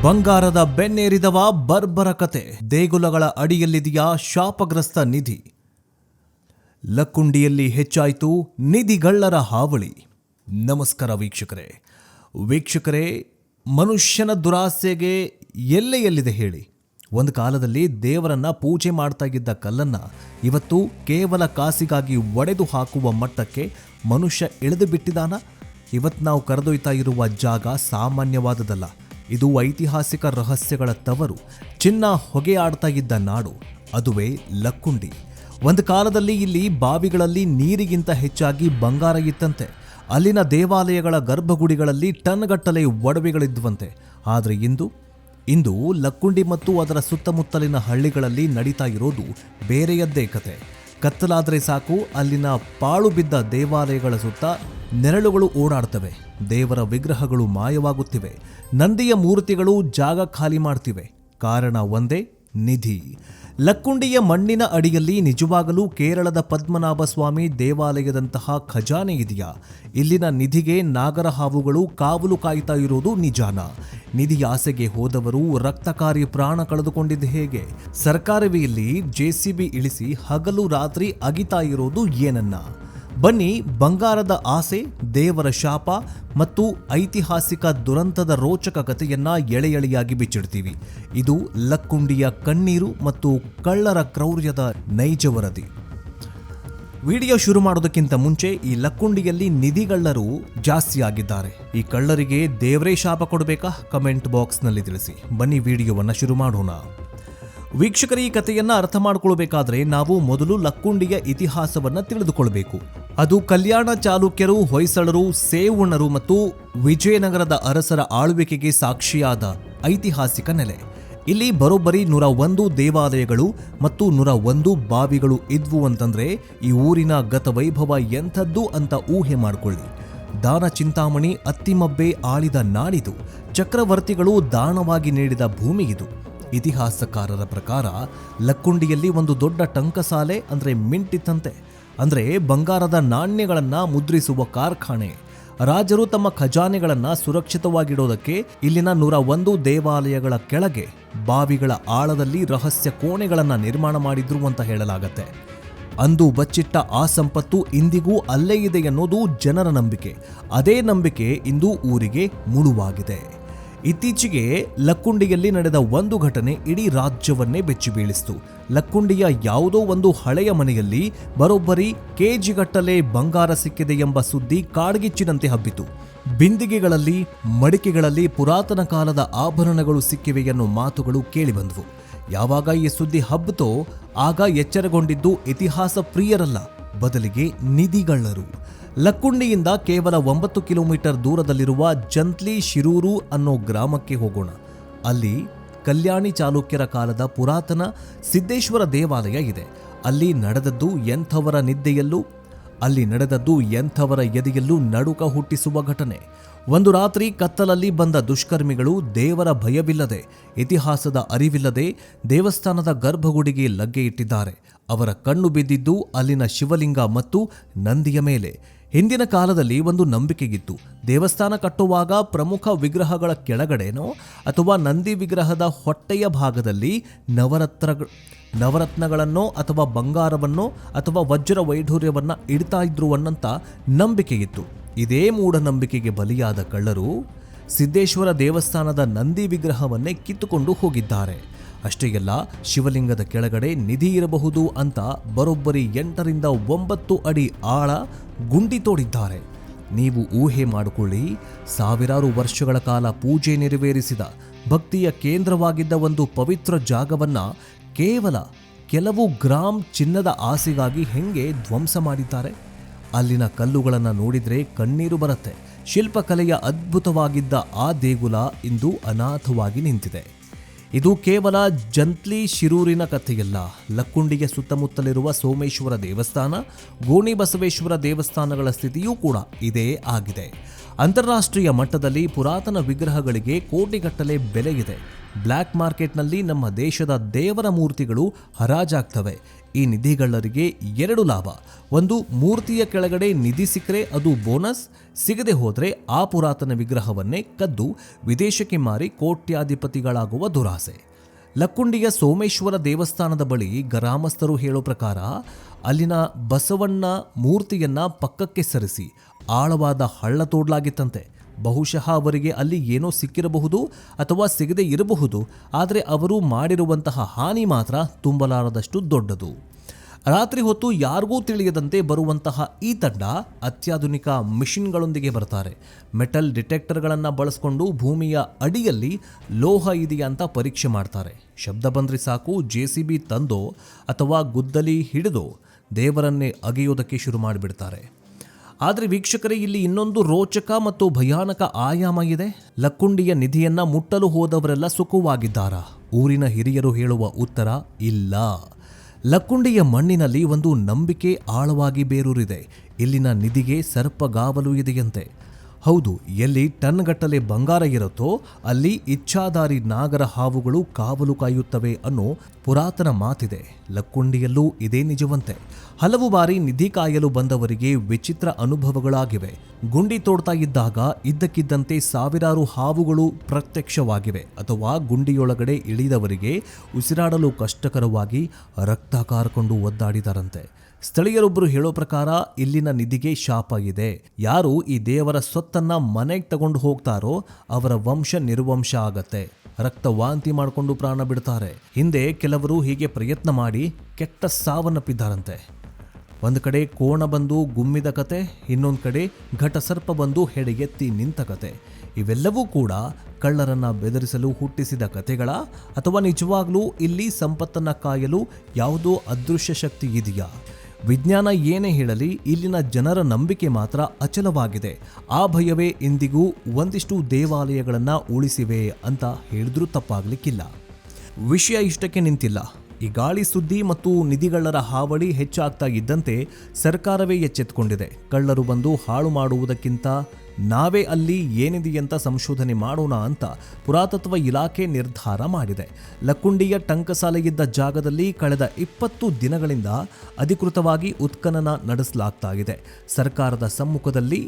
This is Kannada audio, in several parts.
ಬಂಗಾರದ ಬೆನ್ನೇರಿದವ ಬರ್ಬರ ಕತೆ. ದೇಗುಲಗಳ ಅಡಿಯಲ್ಲಿದೆಯಾ ಶಾಪಗ್ರಸ್ತ ನಿಧಿ? ಲಕ್ಕುಂಡಿಯಲ್ಲಿ ಹೆಚ್ಚಾಯಿತು ನಿಧಿಗಳ್ಳರ ಹಾವಳಿ. ನಮಸ್ಕಾರ ವೀಕ್ಷಕರೇ, ಮನುಷ್ಯನ ದುರಾಸೆಗೆ ಎಲ್ಲೆಯಲ್ಲಿದೆ ಹೇಳಿ? ಒಂದು ಕಾಲದಲ್ಲಿ ದೇವರನ್ನ ಪೂಜೆ ಮಾಡ್ತಾ ಇದ್ದ ಕಲ್ಲನ್ನ ಇವತ್ತು ಕೇವಲ ಕಾಸಿಗಾಗಿ ಒಡೆದು ಹಾಕುವ ಮಟ್ಟಕ್ಕೆ ಮನುಷ್ಯ ಇಳಿದು ಬಿಟ್ಟಿದಾನ? ಇವತ್ತು ನಾವು ಕರೆದೊಯ್ತಾ ಇರುವ ಜಾಗ ಸಾಮಾನ್ಯವಾದದಲ್ಲ. ಇದು ಐತಿಹಾಸಿಕ ರಹಸ್ಯಗಳ ತವರು, ಚಿನ್ನ ಹೊಗೆ ಆಡ್ತಾ ಇದ್ದ ನಾಡು, ಅದುವೇ ಲಕ್ಕುಂಡಿ. ಒಂದು ಕಾಲದಲ್ಲಿ ಇಲ್ಲಿ ಬಾವಿಗಳಲ್ಲಿ ನೀರಿಗಿಂತ ಹೆಚ್ಚಾಗಿ ಬಂಗಾರ ಇತ್ತಂತೆ. ಅಲ್ಲಿನ ದೇವಾಲಯಗಳ ಗರ್ಭಗುಡಿಗಳಲ್ಲಿ ಟನ್ಗಟ್ಟಲೆ ಒಡವೆಗಳಿದ್ವಂತೆ. ಆದರೆ ಇಂದು ಲಕ್ಕುಂಡಿ ಮತ್ತು ಅದರ ಸುತ್ತಮುತ್ತಲಿನ ಹಳ್ಳಿಗಳಲ್ಲಿ ನಡೀತಾ ಇರೋದು ಬೇರೆಯದ್ದೇ ಕತೆ. ಕತ್ತಲಾದರೆ ಸಾಕು, ಅಲ್ಲಿನ ಪಾಳು ಬಿದ್ದ ದೇವಾಲಯಗಳ ಸುತ್ತ ನೆರಳುಗಳು ಓಡಾಡ್ತವೆ, ದೇವರ ವಿಗ್ರಹಗಳು ಮಾಯವಾಗುತ್ತಿವೆ, ನಂದಿಯ ಮೂರ್ತಿಗಳು ಜಾಗ ಖಾಲಿ ಮಾಡ್ತಿವೆ. ಕಾರಣ ಒಂದೇ, ನಿಧಿ. ಲಕ್ಕುಂಡಿಯ ಮಣ್ಣಿನ ಅಡಿಯಲ್ಲಿ ನಿಜವಾಗಲೂ ಕೇರಳದ ಪದ್ಮನಾಭ ಸ್ವಾಮಿ ದೇವಾಲಯದಂತಹ ಖಜಾನೆ ಇದೆಯಾ? ಇಲ್ಲಿನ ನಿಧಿಗೆ ನಾಗರ ಹಾವುಗಳು ಕಾವಲು ಕಾಯ್ತಾ ಇರೋದು ನಿಜಾನ? ನಿಧಿ ಆಸೆಗೆ ಹೋದವರು ರಕ್ತಕಾರಿ ಪ್ರಾಣ ಕಳೆದುಕೊಂಡಿದ್ದು ಹೇಗೆ? ಸರ್ಕಾರವೇ ಇಲ್ಲಿ ಜೆಸಿಬಿ ಇಳಿಸಿ ಹಗಲು ರಾತ್ರಿ ಅಗಿತಾ ಇರೋದು ಏನನ್ನ? ಬನ್ನಿ, ಬಂಗಾರದ ಆಸೆ, ದೇವರ ಶಾಪ ಮತ್ತು ಐತಿಹಾಸಿಕ ದುರಂತದ ರೋಚಕ ಕಥೆಯನ್ನ ಎಳೆಯಾಗಿ ಬಿಚ್ಚಿಡ್ತೀವಿ. ಇದು ಲಕ್ಕುಂಡಿಯ ಕಣ್ಣೀರು ಮತ್ತು ಕಳ್ಳರ ಕ್ರೌರ್ಯದ ನೈಜ ವರದಿ. ವಿಡಿಯೋ ಶುರು ಮಾಡೋದಕ್ಕಿಂತ ಮುಂಚೆ, ಈ ಲಕ್ಕುಂಡಿಯಲ್ಲಿ ನಿಧಿಗಳ್ಳರು ಜಾಸ್ತಿ ಆಗಿದ್ದಾರೆ. ಈ ಕಳ್ಳರಿಗೆ ದೇವರೇ ಶಾಪ ಕೊಡಬೇಕಾ? ಕಮೆಂಟ್ ಬಾಕ್ಸ್ನಲ್ಲಿ ತಿಳಿಸಿ. ಬನ್ನಿ ವಿಡಿಯೋವನ್ನು ಶುರು ಮಾಡೋಣ. ವೀಕ್ಷಕರ, ಈ ಕಥೆಯನ್ನ ಅರ್ಥ ಮಾಡಿಕೊಳ್ಬೇಕಾದ್ರೆ ನಾವು ಮೊದಲು ಲಕ್ಕುಂಡಿಯ ಇತಿಹಾಸವನ್ನ ತಿಳಿದುಕೊಳ್ಬೇಕು. ಅದು ಕಲ್ಯಾಣ ಚಾಲುಕ್ಯರು, ಹೊಯ್ಸಳರು, ಸೇವಣ್ಣರು ಮತ್ತು ವಿಜಯನಗರದ ಅರಸರ ಆಳ್ವಿಕೆಗೆ ಸಾಕ್ಷಿಯಾದ ಐತಿಹಾಸಿಕ ನೆಲೆ. ಇಲ್ಲಿ ಬರೋಬ್ಬರಿ 101 ದೇವಾಲಯಗಳು ಮತ್ತು 101 ಬಾವಿಗಳು ಇದ್ವು ಅಂತಂದ್ರೆ ಈ ಊರಿನ ಗತವೈಭವ ಎಂಥದ್ದು ಅಂತ ಊಹೆ ಮಾಡಿಕೊಳ್ಳಿ. ದಾನ ಚಿಂತಾಮಣಿ ಅತ್ತಿಮಬ್ಬೆ ಆಳಿದ ನಾಡಿದು. ಚಕ್ರವರ್ತಿಗಳು ದಾನವಾಗಿ ನೀಡಿದ ಭೂಮಿ ಇದು. ಇತಿಹಾಸಕಾರರ ಪ್ರಕಾರ ಲಕ್ಕುಂಡಿಯಲ್ಲಿ ಒಂದು ದೊಡ್ಡ ಟಂಕಸಾಲೆ ಅಂದ್ರೆ ಮಿಂಟ್ ಇತ್ತಂತೆ. ಅಂದ್ರೆ ಬಂಗಾರದ ನಾಣ್ಯಗಳನ್ನ ಮುದ್ರಿಸುವ ಕಾರ್ಖಾನೆ. ರಾಜರು ತಮ್ಮ ಖಜಾನೆಗಳನ್ನ ಸುರಕ್ಷಿತವಾಗಿಡೋದಕ್ಕೆ ಇಲ್ಲಿನ 101 ದೇವಾಲಯಗಳ ಕೆಳಗೆ ಬಾವಿಗಳ ಆಳದಲ್ಲಿ ರಹಸ್ಯ ಕೋಣೆಗಳನ್ನ ನಿರ್ಮಾಣ ಮಾಡಿದ್ರು ಅಂತ ಹೇಳಲಾಗತ್ತೆ. ಅಂದು ಬಚ್ಚಿಟ್ಟ ಆ ಸಂಪತ್ತು ಇಂದಿಗೂ ಅಲ್ಲೇ ಇದೆ ಎನ್ನುವುದು ಜನರ ನಂಬಿಕೆ. ಅದೇ ನಂಬಿಕೆ ಇಂದು ಊರಿಗೆ ಮುಳುವಾಗಿದೆ. ಇತ್ತೀಚೆಗೆ ಲಕ್ಕುಂಡಿಯಲ್ಲಿ ನಡೆದ ಒಂದು ಘಟನೆ ಇಡೀ ರಾಜ್ಯವನ್ನೇ ಬೆಚ್ಚಿ ಬೀಳಿಸಿತು. ಲಕ್ಕುಂಡಿಯ ಯಾವುದೋ ಒಂದು ಹಳೆಯ ಮನೆಯಲ್ಲಿ ಬರೋಬ್ಬರಿ ಕೆಜಿಗಟ್ಟಲೆ ಬಂಗಾರ ಸಿಕ್ಕಿದೆ ಎಂಬ ಸುದ್ದಿ ಕಾಡ್ಗಿಚ್ಚಿನಂತೆ ಹಬ್ಬಿತು. ಬಿಂದಿಗೆಗಳಲ್ಲಿ, ಮಡಿಕೆಗಳಲ್ಲಿ ಪುರಾತನ ಕಾಲದ ಆಭರಣಗಳು ಸಿಕ್ಕಿವೆ ಎನ್ನುವ ಮಾತುಗಳು ಕೇಳಿಬಂದವು. ಯಾವಾಗ ಈ ಸುದ್ದಿ ಹಬ್ಬಿತೋ ಆಗ ಎಚ್ಚರಗೊಂಡಿದ್ದು ಇತಿಹಾಸ ಪ್ರಿಯರಲ್ಲ, ಬದಲಿಗೆ ನಿಧಿಗಳ್ಳರು. ಲಕ್ಕುಂಡಿಯಿಂದ ಕೇವಲ 9 ಕಿಲೋಮೀಟರ್ ದೂರದಲ್ಲಿರುವ ಜಂತ್ಲಿ ಶಿರೂರು ಅನ್ನೋ ಗ್ರಾಮಕ್ಕೆ ಹೋಗೋಣ. ಅಲ್ಲಿ ಕಲ್ಯಾಣಿ ಚಾಲುಕ್ಯರ ಕಾಲದ ಪುರಾತನ ಸಿದ್ದೇಶ್ವರ ದೇವಾಲಯ ಇದೆ. ಅಲ್ಲಿ ನಡೆದದ್ದು ಎಂಥವರ ಎದೆಯಲ್ಲೂ ನಡುಕ ಹುಟ್ಟಿಸುವ ಘಟನೆ. ಒಂದು ರಾತ್ರಿ ಕತ್ತಲಲ್ಲಿ ಬಂದ ದುಷ್ಕರ್ಮಿಗಳು ದೇವರ ಭಯವಿಲ್ಲದೆ, ಇತಿಹಾಸದ ಅರಿವಿಲ್ಲದೆ ದೇವಸ್ಥಾನದ ಗರ್ಭಗುಡಿಗೆ ಲಗ್ಗೆ ಇಟ್ಟಿದ್ದಾರೆ. ಅವರ ಕಣ್ಣು ಬಿದ್ದಿದ್ದು ಅಲ್ಲಿನ ಶಿವಲಿಂಗ ಮತ್ತು ನಂದಿಯ ಮೇಲೆ. ಹಿಂದಿನ ಕಾಲದಲ್ಲಿ ಒಂದು ನಂಬಿಕೆಗಿತ್ತು, ದೇವಸ್ಥಾನ ಕಟ್ಟುವಾಗ ಪ್ರಮುಖ ವಿಗ್ರಹಗಳ ಕೆಳಗಡೆನೋ ಅಥವಾ ನಂದಿ ವಿಗ್ರಹದ ಹೊಟ್ಟೆಯ ಭಾಗದಲ್ಲಿ ನವರತ್ನಗಳನ್ನೋ ಅಥವಾ ಬಂಗಾರವನ್ನೋ ಅಥವಾ ವಜ್ರ ವೈಢೂರ್ಯವನ್ನ ಇಡ್ತಾ ಇದ್ರು ಅನ್ನಂತ ನಂಬಿಕೆಯಿತ್ತು. ಇದೇ ಮೂಢನಂಬಿಕೆಗೆ ಬಲಿಯಾದ ಕಳ್ಳರು ಸಿದ್ದೇಶ್ವರ ದೇವಸ್ಥಾನದ ನಂದಿ ವಿಗ್ರಹವನ್ನೇ ಕಿತ್ತುಕೊಂಡು ಹೋಗಿದ್ದಾರೆ. ಅಷ್ಟೇ ಅಲ್ಲ, ಶಿವಲಿಂಗದ ಕೆಳಗಡೆ ನಿಧಿ ಇರಬಹುದು ಅಂತ ಬರೋಬ್ಬರಿ 8 ರಿಂದ 9 ಅಡಿ ಆಳ ಗುಂಡಿ ತೋಡಿದ್ದಾರೆ. ನೀವು ಊಹೆ ಮಾಡಿಕೊಳ್ಳಿ, ಸಾವಿರಾರು ವರ್ಷಗಳ ಕಾಲ ಪೂಜೆ ನೆರವೇರಿಸಿದ ಭಕ್ತಿಯ ಕೇಂದ್ರವಾಗಿದ್ದ ಒಂದು ಪವಿತ್ರ ಜಾಗವನ್ನ ಕೇವಲ ಕೆಲವು ಗ್ರಾಂ ಚಿನ್ನದ ಆಸೆಗಾಗಿ ಹೆಂಗೆ ಧ್ವಂಸ ಮಾಡಿದ್ದಾರೆ? ಅಲ್ಲಿನ ಕಲ್ಲುಗಳನ್ನು ನೋಡಿದ್ರೆ ಕಣ್ಣೀರು ಬರುತ್ತೆ. ಶಿಲ್ಪಕಲೆಯ ಅದ್ಭುತವಾಗಿದ್ದ ಆ ದೇಗುಲ ಇಂದು ಅನಾಥವಾಗಿ ನಿಂತಿದೆ. ಇದು ಕೇವಲ ಜಂತ್ಲಿ ಶಿರೂರಿನ ಕಥೆಯಲ್ಲ. ಲಕ್ಕುಂಡಿಗೆ ಸುತ್ತಮುತ್ತಲಿರುವ ಸೋಮೇಶ್ವರ ದೇವಸ್ಥಾನ, ಗೋಣಿ ಬಸವೇಶ್ವರ ದೇವಸ್ಥಾನಗಳ ಸ್ಥಿತಿಯೂ ಕೂಡ ಇದೇ ಆಗಿದೆ. ಅಂತಾರಾಷ್ಟ್ರೀಯ ಮಟ್ಟದಲ್ಲಿ ಪುರಾತನ ವಿಗ್ರಹಗಳಿಗೆ ಕೋಟಿಗಟ್ಟಲೆ ಬೆಲೆ ಇದೆ. ಬ್ಲ್ಯಾಕ್ ಮಾರ್ಕೆಟ್ನಲ್ಲಿ ನಮ್ಮ ದೇಶದ ದೇವರ ಮೂರ್ತಿಗಳು ಹರಾಜಾಗ್ತವೆ. ಈ ನಿಧಿಗಳ್ಳರಿಗೆ 2 ಲಾಭ. ಒಂದು, ಮೂರ್ತಿಯ ಕೆಳಗಡೆ ನಿಧಿ ಸಿಕ್ಕರೆ ಅದು ಬೋನಸ್, ಸಿಗದೆ ಹೋದರೆ ಆ ಪುರಾತನ ವಿಗ್ರಹವನ್ನೇ ಕದ್ದು ವಿದೇಶಕ್ಕೆ ಮಾರಿ ಕೋಟ್ಯಾಧಿಪತಿಗಳಾಗುವ ದುರಾಸೆ. ಲಕ್ಕುಂಡಿಯ ಸೋಮೇಶ್ವರ ದೇವಸ್ಥಾನದ ಬಳಿ ಗ್ರಾಮಸ್ಥರು ಹೇಳೋ ಪ್ರಕಾರ ಅಲ್ಲಿನ ಬಸವಣ್ಣ ಮೂರ್ತಿಯನ್ನ ಪಕ್ಕಕ್ಕೆ ಸರಿಸಿ ಆಳವಾದ ಹಳ್ಳ ತೋಡಲಾಗಿತ್ತಂತೆ. ಬಹುಶಃ ಅವರಿಗೆ ಅಲ್ಲಿ ಏನೋ ಸಿಕ್ಕಿರಬಹುದು ಅಥವಾ ಸಿಗದೇ ಇರಬಹುದು. ಆದರೆ ಅವರು ಮಾಡಿರುವಂತಹ ಹಾನಿ ಮಾತ್ರ ತುಂಬಲಾರದಷ್ಟು ದೊಡ್ಡದು. ರಾತ್ರಿ ಹೊತ್ತು ಯಾರಿಗೂ ತಿಳಿಯದಂತೆ ಬರುವಂತಹ ಈ ತಂಡ ಅತ್ಯಾಧುನಿಕ ಮಿಷಿನ್ಗಳೊಂದಿಗೆ ಬರ್ತಾರೆ. ಮೆಟಲ್ ಡಿಟೆಕ್ಟರ್ಗಳನ್ನು ಬಳಸಿಕೊಂಡು ಭೂಮಿಯ ಅಡಿಯಲ್ಲಿ ಲೋಹ ಇದೆಯಾ ಅಂತ ಪರೀಕ್ಷೆ ಮಾಡ್ತಾರೆ. ಶಬ್ದ ಬಂದರೆ ಸಾಕು, JCB ತಂದೋ ಅಥವಾ ಗುದ್ದಲಿ ಹಿಡಿದೋ ದೇವರನ್ನೇ ಅಗೆಯೋದಕ್ಕೆ ಶುರು ಮಾಡಿಬಿಡ್ತಾರೆ. ಆದರೆ ವೀಕ್ಷಕರೇ, ಇಲ್ಲಿ ಇನ್ನೊಂದು ರೋಚಕ ಮತ್ತು ಭಯಾನಕ ಆಯಾಮ ಇದೆ. ಲಕ್ಕುಂಡಿಯ ನಿಧಿಯನ್ನ ಮುಟ್ಟಲು ಹೋದವರೆಲ್ಲ ಸುಖವಾಗಿದ್ದಾರಾ? ಊರಿನ ಹಿರಿಯರು ಹೇಳುವ ಉತ್ತರ ಇಲ್ಲ. ಲಕ್ಕುಂಡಿಯ ಮಣ್ಣಿನಲ್ಲಿ ಒಂದು ನಂಬಿಕೆ ಆಳವಾಗಿ ಬೇರೂರಿದೆ. ಇಲ್ಲಿನ ನಿಧಿಗೆ ಸರ್ಪಗಾವಲು ಇದೆಯಂತೆ. ಹೌದು, ಎಲ್ಲಿ ಟನ್ಗಟ್ಟಲೆ ಬಂಗಾರ ಇರುತ್ತೋ ಅಲ್ಲಿ ಇಚ್ಛಾಧಾರಿ ನಾಗರ ಹಾವುಗಳು ಕಾವಲು ಕಾಯುತ್ತವೆ ಅನ್ನೋ ಪುರಾತನ ಮಾತಿದೆ. ಲಕ್ಕುಂಡಿಯಲ್ಲೂ ಇದೇ ನಿಜವಂತೆ. ಹಲವು ಬಾರಿ ನಿಧಿ ಕಾಯಲು ಬಂದವರಿಗೆ ವಿಚಿತ್ರ ಅನುಭವಗಳಾಗಿವೆ. ಗುಂಡಿ ತೋಡ್ತಾ ಇದ್ದಾಗ ಇದ್ದಕ್ಕಿದ್ದಂತೆ ಸಾವಿರಾರು ಹಾವುಗಳು ಪ್ರತ್ಯಕ್ಷವಾಗಿವೆ. ಅಥವಾ ಗುಂಡಿಯೊಳಗಡೆ ಇಳಿದವರಿಗೆ ಉಸಿರಾಡಲು ಕಷ್ಟಕರವಾಗಿ ರಕ್ತ ಕಾರ್ಕೊಂಡು ಒದ್ದಾಡಿದರಂತೆ. ಸ್ಥಳೀಯರೊಬ್ಬರು ಹೇಳೋ ಪ್ರಕಾರ ಇಲ್ಲಿನ ನಿಧಿಗೆ ಶಾಪ ಇದೆ. ಯಾರು ಈ ದೇವರ ಸೊತ್ತನ್ನ ಮನೆಗೆ ತಗೊಂಡು ಹೋಗ್ತಾರೋ ಅವರ ವಂಶ ನಿರ್ವಂಶ ಆಗತ್ತೆ. ರಕ್ತ ವಾಂತಿ ಮಾಡಿಕೊಂಡು ಪ್ರಾಣ ಬಿಡ್ತಾರೆ. ಹಿಂದೆ ಕೆಲವರು ಹೀಗೆ ಪ್ರಯತ್ನ ಮಾಡಿ ಕೆಟ್ಟ ಸಾವನ್ನಪ್ಪಿದ್ದಾರಂತೆ. ಒಂದು ಕಡೆ ಕೋಣ ಬಂದು ಗುಮ್ಮಿದ ಕತೆ, ಇನ್ನೊಂದು ಕಡೆ ಘಟಸರ್ಪ ಬಂದು ಹೆಡೆಗೆತ್ತಿ ನಿಂತ ಕತೆ. ಇವೆಲ್ಲವೂ ಕೂಡ ಕಳ್ಳರನ್ನ ಬೆದರಿಸಲು ಹುಟ್ಟಿಸಿದ ಕತೆಗಳ ಅಥವಾ ನಿಜವಾಗ್ಲೂ ಇಲ್ಲಿ ಸಂಪತ್ತನ್ನ ಕಾಯಲು ಯಾವುದೋ ಅದೃಶ್ಯ ಶಕ್ತಿ ಇದೆಯಾ? ವಿಜ್ಞಾನ ಏನೇ ಹೇಳಲಿ, ಇಲ್ಲಿನ ಜನರ ನಂಬಿಕೆ ಮಾತ್ರ ಅಚಲವಾಗಿದೆ. ಆ ಭಯವೇ ಇಂದಿಗೂ ಒಂದಿಷ್ಟು ದೇವಾಲಯಗಳನ್ನು ಉಳಿಸಿವೆ ಅಂತ ಹೇಳಿದ್ರೂ ತಪ್ಪಾಗಲಿಕ್ಕಿಲ್ಲ. ವಿಷಯ ಇಷ್ಟಕ್ಕೆ ನಿಂತಿಲ್ಲ. ಈ ಗಾಳಿ ಸುದ್ದಿ ಮತ್ತು ನಿಧಿಗಳ್ಳರ ಹಾವಳಿ ಹೆಚ್ಚಾಗ್ತಾ ಇದ್ದಂತೆ ಸರ್ಕಾರವೇ ಎಚ್ಚೆತ್ತುಕೊಂಡಿದೆ. ಕಳ್ಳರು ಬಂದು ಹಾಳು ಮಾಡುವುದಕ್ಕಿಂತ ನಾವೇ ಅಲ್ಲಿ ಏನಿದೆಯಂತ ಸಂಶೋಧನೆ ಮಾಡೋಣ ಅಂತ ಪುರಾತತ್ವ ಇಲಾಖೆ ನಿರ್ಧಾರ ಮಾಡಿದೆ. ಲಕ್ಕುಂಡಿಯ ಟಂಕಸಾಲೆ ಇದ್ದ ಜಾಗದಲ್ಲಿ ಕಳೆದ 20 ದಿನಗಳಿಂದ ಅಧಿಕೃತವಾಗಿ ಉತ್ಖನನ ನಡೆಸಲಾಗ್ತಾ ಇದೆ. ಸರ್ಕಾರದ ಸಮ್ಮುಖದಲ್ಲಿ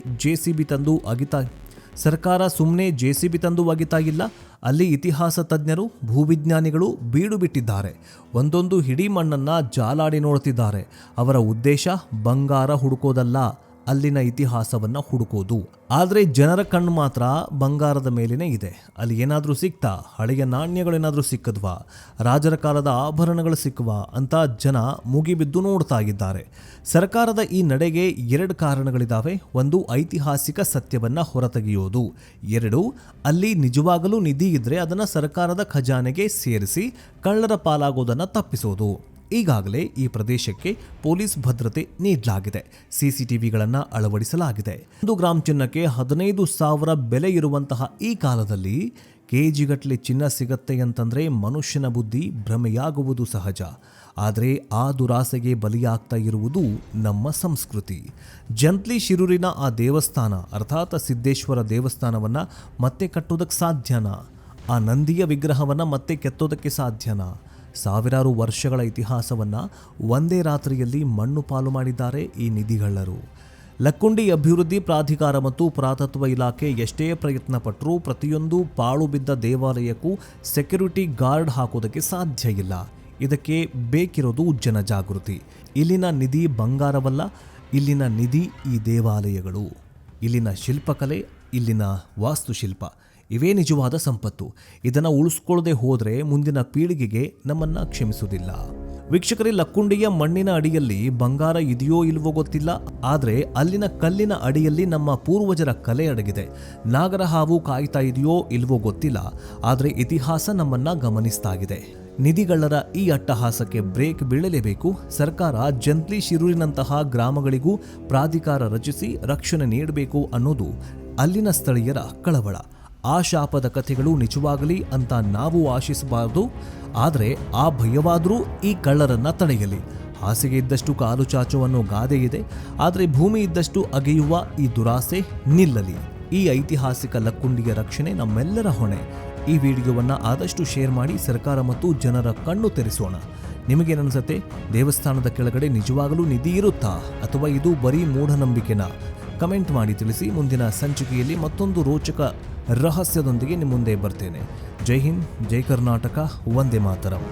ಸರ್ಕಾರ ಸುಮ್ಮನೆ JCB ತಂದು ಅಗಿತಾ ಇಲ್ಲ. ಅಲ್ಲಿ ಇತಿಹಾಸ ತಜ್ಞರು, ಭೂವಿಜ್ಞಾನಿಗಳು ಬೀಡು ಬಿಟ್ಟಿದ್ದಾರೆ. ಒಂದೊಂದು ಹಿಡಿ ಮಣ್ಣನ್ನ ಜಾಲಾಡಿ ನೋಡ್ತಿದ್ದಾರೆ. ಅವರ ಉದ್ದೇಶ ಬಂಗಾರ ಹುಡುಕೋದಲ್ಲ, ಅಲ್ಲಿನ ಇತಿಹಾಸವನ್ನು ಹುಡುಕೋದು. ಆದರೆ ಜನರ ಕಣ್ಣು ಮಾತ್ರ ಬಂಗಾರದ ಮೇಲೇನೆ ಇದೆ. ಅಲ್ಲಿ ಏನಾದರೂ ಸಿಕ್ತಾ? ಹಳೆಯ ನಾಣ್ಯಗಳೇನಾದರೂ ಸಿಕ್ಕದ್ವಾ? ರಾಜರ ಕಾಲದ ಆಭರಣಗಳು ಸಿಕ್ಕವಾ ಅಂತ ಜನ ಮುಗಿಬಿದ್ದು ನೋಡ್ತಾ ಇದ್ದಾರೆ. ಸರ್ಕಾರದ ಈ ನಡೆಗೆ 2 ಕಾರಣಗಳಿದ್ದಾವೆ. ಒಂದು, ಐತಿಹಾಸಿಕ ಸತ್ಯವನ್ನು ಹೊರತೆಗೆಯೋದು. 2, ಅಲ್ಲಿ ನಿಜವಾಗಲೂ ನಿಧಿ ಇದ್ರೆ ಅದನ್ನು ಸರ್ಕಾರದ ಖಜಾನೆಗೆ ಸೇರಿಸಿ ಕಳ್ಳರ ಪಾಲಾಗೋದನ್ನು ತಪ್ಪಿಸೋದು. ಈಗಾಗಲೇ ಈ ಪ್ರದೇಶಕ್ಕೆ ಪೊಲೀಸ್ ಭದ್ರತೆ ನೀಡಲಾಗಿದೆ. CCTVಗಳನ್ನು ಅಳವಡಿಸಲಾಗಿದೆ. 1 ಗ್ರಾಂ ಚಿನ್ನಕ್ಕೆ 15,000 ಬೆಲೆ ಇರುವಂತಹ ಈ ಕಾಲದಲ್ಲಿ KG-ಗಟ್ಟಲೆ ಚಿನ್ನ ಸಿಗತ್ತೆ ಅಂತಂದ್ರೆ ಮನುಷ್ಯನ ಬುದ್ಧಿ ಭ್ರಮೆಯಾಗುವುದು ಸಹಜ. ಆದರೆ ಆ ದುರಾಸೆಗೆ ಬಲಿಯಾಗ್ತಾ ಇರುವುದು ನಮ್ಮ ಸಂಸ್ಕೃತಿ. ಜಂತ್ಲಿ ಶಿರೂರಿನ ಆ ದೇವಸ್ಥಾನ ಅರ್ಥಾತ್ ಸಿದ್ದೇಶ್ವರ ದೇವಸ್ಥಾನವನ್ನು ಮತ್ತೆ ಕಟ್ಟೋದಕ್ಕೆ ಸಾಧ್ಯನಾ? ಆ ನಂದಿಯ ವಿಗ್ರಹವನ್ನು ಮತ್ತೆ ಕೆತ್ತೋದಕ್ಕೆ ಸಾಧ್ಯನಾ? ಸಾವಿರಾರು ವರ್ಷಗಳ ಇತಿಹಾಸವನ್ನು ಒಂದೇ ರಾತ್ರಿಯಲ್ಲಿ ಮಣ್ಣು ಪಾಲು ಮಾಡಿದ್ದಾರೆ ಈ ನಿಧಿಗಳ್ಳರು. ಲಕ್ಕುಂಡಿ ಅಭಿವೃದ್ಧಿ ಪ್ರಾಧಿಕಾರ ಮತ್ತು ಪುರಾತತ್ವ ಇಲಾಖೆ ಎಷ್ಟೇ ಪ್ರಯತ್ನ ಪಟ್ಟರೂ ಪ್ರತಿಯೊಂದು ಪಾಳು ಬಿದ್ದ ದೇವಾಲಯಕ್ಕೂ ಸೆಕ್ಯೂರಿಟಿ ಗಾರ್ಡ್ ಹಾಕೋದಕ್ಕೆ ಸಾಧ್ಯ ಇಲ್ಲ. ಇದಕ್ಕೆ ಬೇಕಿರೋದು ಜನಜಾಗೃತಿ. ಇಲ್ಲಿನ ನಿಧಿ ಬಂಗಾರವಲ್ಲ, ಇಲ್ಲಿನ ನಿಧಿ ಈ ದೇವಾಲಯಗಳು, ಇಲ್ಲಿನ ಶಿಲ್ಪಕಲೆ, ಇಲ್ಲಿನ ವಾಸ್ತುಶಿಲ್ಪ. ಇವೇ ನಿಜವಾದ ಸಂಪತ್ತು. ಇದನ್ನು ಉಳಿಸ್ಕೊಳ್ಳದೆ ಹೋದರೆ ಮುಂದಿನ ಪೀಳಿಗೆಗೆ ನಮ್ಮನ್ನು ಕ್ಷಮಿಸುವುದಿಲ್ಲ. ವೀಕ್ಷಕರೇ, ಲಕ್ಕುಂಡಿಯ ಮಣ್ಣಿನ ಅಡಿಯಲ್ಲಿ ಬಂಗಾರ ಇದೆಯೋ ಇಲ್ವೋ ಗೊತ್ತಿಲ್ಲ. ಆದರೆ ಅಲ್ಲಿನ ಕಲ್ಲಿನ ಅಡಿಯಲ್ಲಿ ನಮ್ಮ ಪೂರ್ವಜರ ಕಲೆ ಅಡಗಿದೆ. ನಾಗರ ಹಾವು ಕಾಯ್ತಾ ಇದೆಯೋ ಇಲ್ವೋ ಗೊತ್ತಿಲ್ಲ. ಆದರೆ ಇತಿಹಾಸ ನಮ್ಮನ್ನ ಗಮನಿಸ್ತಾ ಇದೆ. ನಿಧಿಗಳ್ಳರ ಈ ಅಟ್ಟಹಾಸಕ್ಕೆ ಬ್ರೇಕ್ ಬೀಳಲೇಬೇಕು. ಸರ್ಕಾರ ಜಂತ್ಲಿ ಶಿರೂರಿನಂತಹ ಗ್ರಾಮಗಳಿಗೂ ಪ್ರಾಧಿಕಾರ ರಚಿಸಿ ರಕ್ಷಣೆ ನೀಡಬೇಕು ಅನ್ನೋದು ಅಲ್ಲಿನ ಸ್ಥಳೀಯರ ಕಳವಳ. ಆ ಶಾಪದ ಕಥೆಗಳು ನಿಜವಾಗಲಿ ಅಂತ ನಾವು ಆಶಿಸಬಾರದು. ಆದರೆ ಆ ಭಯವಾದರೂ ಈ ಕಳ್ಳರನ್ನ ತಡೆಯಲಿ. ಹಾಸಿಗೆ ಇದ್ದಷ್ಟು ಕಾಲು ಚಾಚು ಅನ್ನೋ ಗಾದೆ ಇದೆ. ಆದರೆ ಭೂಮಿ ಇದ್ದಷ್ಟು ಅಗೆಯುವ ಈ ದುರಾಸೆ ನಿಲ್ಲಲಿ. ಈ ಐತಿಹಾಸಿಕ ಲಕ್ಕುಂಡಿಯ ರಕ್ಷಣೆ ನಮ್ಮೆಲ್ಲರ ಹೊಣೆ. ಈ ವಿಡಿಯೋವನ್ನು ಆದಷ್ಟು ಶೇರ್ ಮಾಡಿ ಸರ್ಕಾರ ಮತ್ತು ಜನರ ಕಣ್ಣು ತೆರೆಸೋಣ. ನಿಮಗೇನನ್ಸುತ್ತೆ? ದೇವಸ್ಥಾನದ ಕೆಳಗಡೆ ನಿಜವಾಗಲೂ ನಿಧಿ ಇರುತ್ತಾ ಅಥವಾ ಇದು ಬರೀ ಮೂಢನಂಬಿಕೆನಾ? ಕಮೆಂಟ್ ಮಾಡಿ ತಿಳಿಸಿ. ಮುಂದಿನ ಸಂಚಿಕೆಯಲ್ಲಿ ಮತ್ತೊಂದು ರೋಚಕ ರಹಸ್ಯದೊಂದಿಗೆ ನಿಮ್ಮ ಮುಂದೆ ಬರ್ತೇನೆ. ಜೈ ಹಿಂದ್, ಜೈ ಕರ್ನಾಟಕ, ವಂದೇ ಮಾತರಂ.